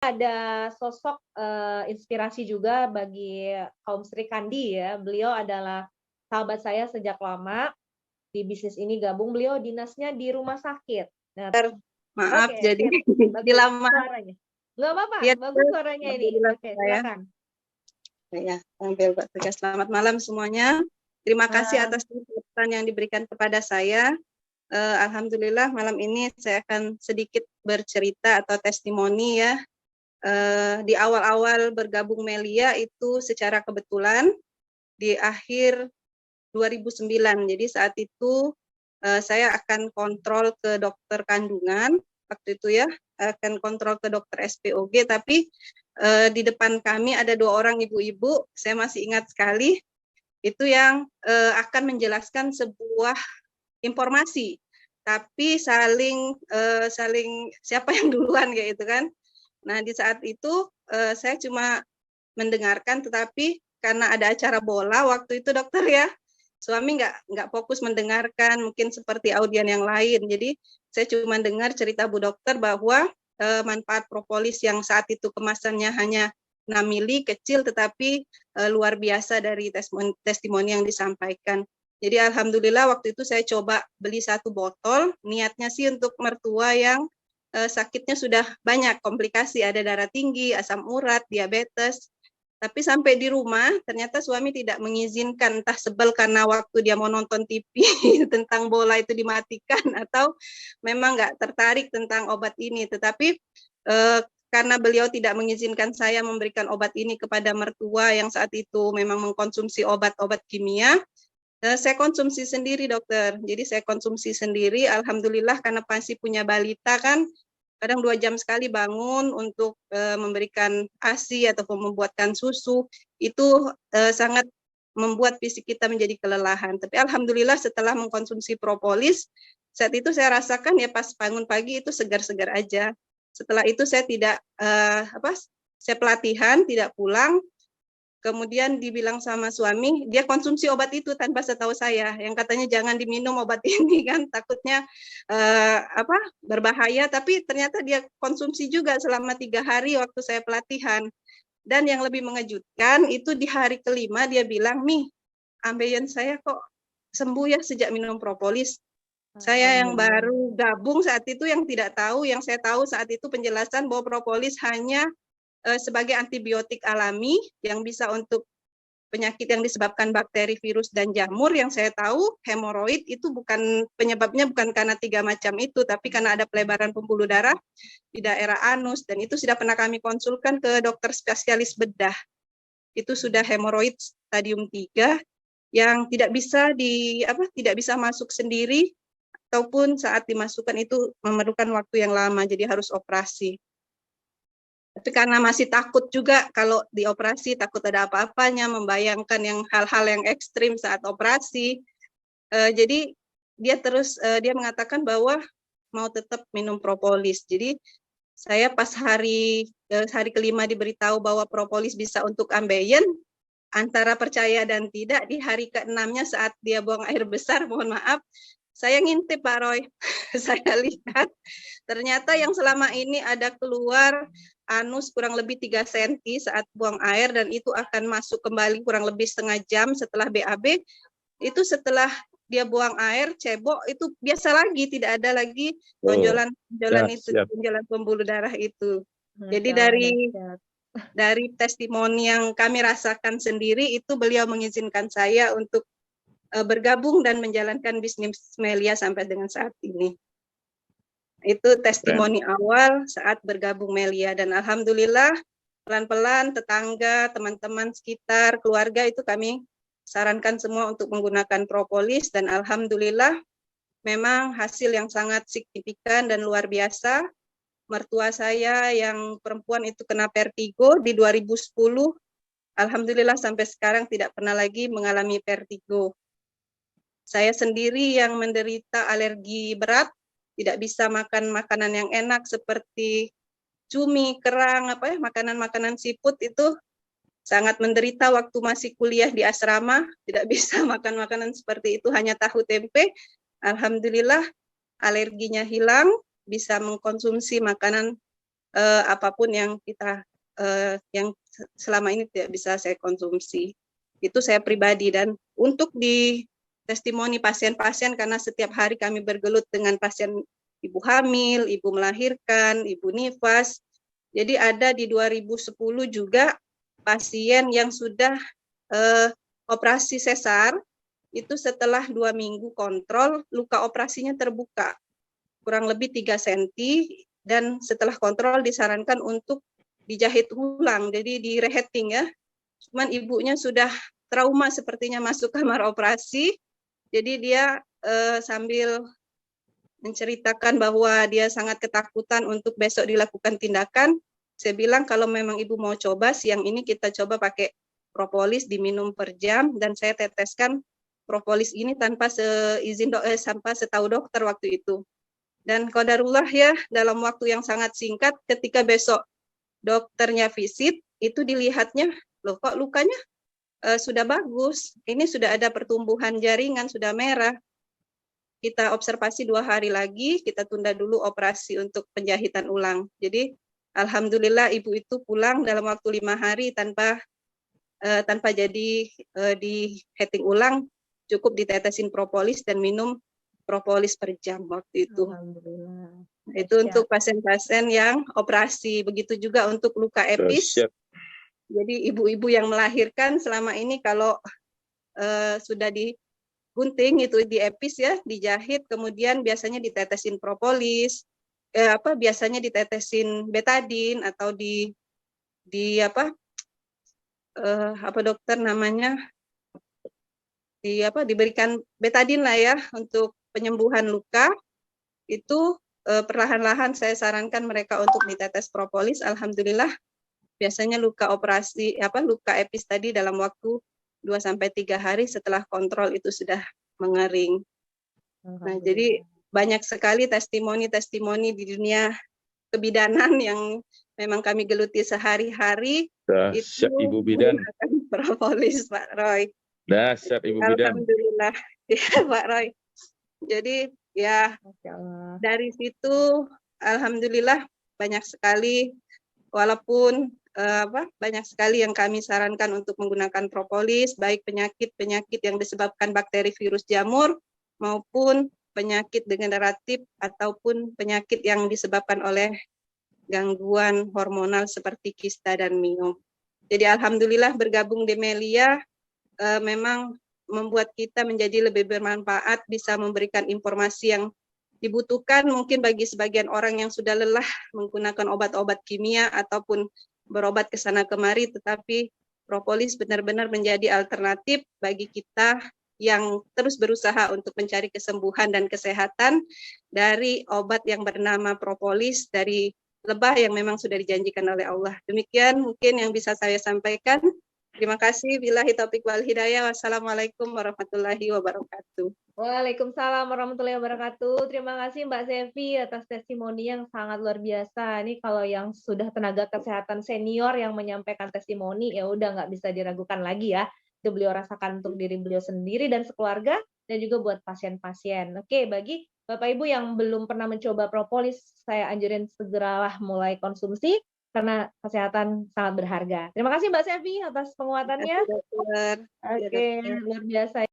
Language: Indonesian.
ada sosok, inspirasi juga bagi kaum Sri Kandi ya. Beliau adalah sahabat saya sejak lama, di bisnis ini gabung, beliau dinasnya di rumah sakit. Nah Maaf, oke, jadi sip, bagus dilama. suaranya. Nggak apa-apa, Iya, bagus suaranya ini. alhamdulillah Oke, saya. silakan. Ya, sambil buat tugas. Selamat malam semuanya. Terima kasih Malam. atas kesempatan yang diberikan kepada saya. Alhamdulillah malam ini saya akan sedikit bercerita atau testimoni ya. Di awal-awal bergabung Melia itu secara kebetulan di akhir 2009. Jadi saat itu saya akan kontrol ke dokter kandungan waktu itu ya, akan kontrol ke dokter SPOG, tapi di depan kami ada 2 orang ibu-ibu, saya masih ingat sekali, itu yang akan menjelaskan sebuah informasi, tapi saling siapa yang duluan kayak gitu kan. Nah di saat itu saya cuma mendengarkan, tetapi karena ada acara bola waktu itu dokter ya, suami nggak fokus mendengarkan, mungkin seperti audien yang lain. Jadi saya cuma dengar cerita Bu Dokter bahwa manfaat propolis yang saat itu kemasannya hanya 6 mili kecil, tetapi luar biasa dari testimoni yang disampaikan. Jadi alhamdulillah waktu itu saya coba beli 1 botol, niatnya sih untuk mertua yang sakitnya sudah banyak komplikasi, ada darah tinggi, asam urat, diabetes. Tapi sampai di rumah ternyata suami tidak mengizinkan, entah sebel karena waktu dia mau nonton TV tentang bola itu dimatikan, atau memang nggak tertarik tentang obat ini. Tetapi karena beliau tidak mengizinkan saya memberikan obat ini kepada mertua yang saat itu memang mengkonsumsi obat-obat kimia, saya konsumsi sendiri dokter. Jadi saya konsumsi sendiri, alhamdulillah karena masih punya balita kan, kadang 2 jam sekali bangun untuk memberikan ASI ataupun membuatkan susu, itu sangat membuat fisik kita menjadi kelelahan. Tapi alhamdulillah setelah mengkonsumsi propolis, saat itu saya rasakan ya pas bangun pagi itu segar-segar aja. Setelah itu saya tidak saya pelatihan, tidak pulang. Kemudian dibilang sama suami, dia konsumsi obat itu tanpa setahu saya, yang katanya jangan diminum obat ini kan, takutnya berbahaya, tapi ternyata dia konsumsi juga selama 3 hari waktu saya pelatihan. Dan yang lebih mengejutkan itu di hari kelima dia bilang, "Nih, ambeien saya kok sembuh ya sejak minum propolis." Saya yang baru gabung saat itu yang tidak tahu, yang saya tahu saat itu penjelasan bahwa propolis hanya sebagai antibiotik alami yang bisa untuk penyakit yang disebabkan bakteri, virus, dan jamur. Yang saya tahu hemoroid itu penyebabnya bukan karena 3 macam itu, tapi karena ada pelebaran pembuluh darah di daerah anus, dan itu sudah pernah kami konsulkan ke dokter spesialis bedah. Itu sudah hemoroid stadium 3 yang tidak bisa masuk sendiri, ataupun saat dimasukkan itu memerlukan waktu yang lama, jadi harus operasi. Tapi karena masih takut juga kalau dioperasi, takut ada apa-apanya, membayangkan yang hal-hal yang ekstrim saat operasi. Jadi dia mengatakan bahwa mau tetap minum propolis. Jadi saya pas hari kelima diberitahu bahwa propolis bisa untuk ambeien, antara percaya dan tidak, di hari ke-6-nya saat dia buang air besar, mohon maaf, saya ngintip Pak Roy. Saya lihat ternyata yang selama ini ada keluar anus kurang lebih 3 cm saat buang air, dan itu akan masuk kembali kurang lebih setengah jam setelah BAB, itu setelah dia buang air, cebok, itu biasa lagi, tidak ada lagi tonjolan itu, tonjolan pembuluh darah itu. Jadi dari testimoni yang kami rasakan sendiri, itu beliau mengizinkan saya untuk bergabung dan menjalankan bisnis Melia sampai dengan saat ini. Itu testimoni awal saat bergabung Melia, dan alhamdulillah pelan-pelan tetangga, teman-teman sekitar, keluarga itu kami sarankan semua untuk menggunakan propolis, dan alhamdulillah memang hasil yang sangat signifikan dan luar biasa. Mertua saya yang perempuan itu kena vertigo di 2010, alhamdulillah sampai sekarang tidak pernah lagi mengalami vertigo. Saya sendiri yang menderita alergi berat, tidak bisa makan makanan yang enak seperti cumi, kerang, makanan-makanan siput, itu sangat menderita waktu masih kuliah di asrama, tidak bisa makan makanan seperti itu, hanya tahu tempe. Alhamdulillah alerginya hilang, bisa mengkonsumsi makanan apapun yang kita yang selama ini tidak bisa saya konsumsi. Itu saya pribadi. Dan untuk di testimoni pasien-pasien, karena setiap hari kami bergelut dengan pasien ibu hamil, ibu melahirkan, ibu nifas. Jadi ada di 2010 juga pasien yang sudah operasi sesar, itu setelah 2 minggu kontrol, luka operasinya terbuka, kurang lebih 3 cm, dan setelah kontrol disarankan untuk dijahit ulang, jadi di rehetting ya. Cuman ibunya sudah trauma sepertinya masuk kamar operasi, jadi dia sambil menceritakan bahwa dia sangat ketakutan untuk besok dilakukan tindakan. Saya bilang kalau memang ibu mau coba, siang ini kita coba pakai propolis diminum per jam, dan saya teteskan propolis ini tanpa seizin tanpa setahu dokter waktu itu. Dan qadarullah ya, dalam waktu yang sangat singkat, ketika besok dokternya visit, itu dilihatnya, loh kok lukanya sudah bagus, ini sudah ada pertumbuhan jaringan, sudah merah. Kita observasi 2 hari lagi, kita tunda dulu operasi untuk penjahitan ulang. Jadi alhamdulillah ibu itu pulang dalam waktu 5 hari tanpa jadi di heating ulang, cukup ditetesin propolis dan minum propolis per jam waktu itu. Alhamdulillah. Itu untuk pasien-pasien yang operasi. Begitu juga untuk luka epis. Jadi ibu-ibu yang melahirkan selama ini kalau sudah digunting itu di epis ya, dijahit, kemudian biasanya ditetesin propolis, biasanya ditetesin betadin atau dokter namanya diberikan betadin lah ya untuk penyembuhan luka. Itu perlahan-lahan saya sarankan mereka untuk ditetes propolis. Alhamdulillah biasanya luka epis tadi dalam waktu 2-3 hari setelah kontrol itu sudah mengering. Nah, jadi banyak sekali testimoni-testimoni di dunia kebidanan yang memang kami geluti sehari-hari. Itu Ibu bidan propolis, Pak Roy. Dahsyat Ibu bidan. Alhamdulillah ya Pak Roy. Jadi ya dari situ alhamdulillah banyak sekali, walaupun banyak sekali yang kami sarankan untuk menggunakan propolis, baik penyakit-penyakit yang disebabkan bakteri virus jamur maupun penyakit degeneratif ataupun penyakit yang disebabkan oleh gangguan hormonal seperti kista dan miom. Jadi alhamdulillah bergabung di Melia memang membuat kita menjadi lebih bermanfaat, bisa memberikan informasi yang dibutuhkan mungkin bagi sebagian orang yang sudah lelah menggunakan obat-obat kimia ataupun berobat ke sana kemari, tetapi propolis benar-benar menjadi alternatif bagi kita yang terus berusaha untuk mencari kesembuhan dan kesehatan dari obat yang bernama propolis dari lebah yang memang sudah dijanjikan oleh Allah. Demikian mungkin yang bisa saya sampaikan. Terima kasih. Billahi taufiq wal hidayah. Wassalamualaikum warahmatullahi wabarakatuh. Waalaikumsalam warahmatullahi wabarakatuh. Terima kasih Mbak Sevi atas testimoni yang sangat luar biasa. Ini kalau yang sudah tenaga kesehatan senior yang menyampaikan testimoni, ya udah nggak bisa diragukan lagi ya. Itu beliau rasakan untuk diri beliau sendiri dan sekeluarga, dan juga buat pasien-pasien. Oke, bagi Bapak Ibu yang belum pernah mencoba propolis, saya anjurin segeralah mulai konsumsi, karena kesehatan sangat berharga. Terima kasih Mbak Sevi atas penguatannya. Oke, luar biasa.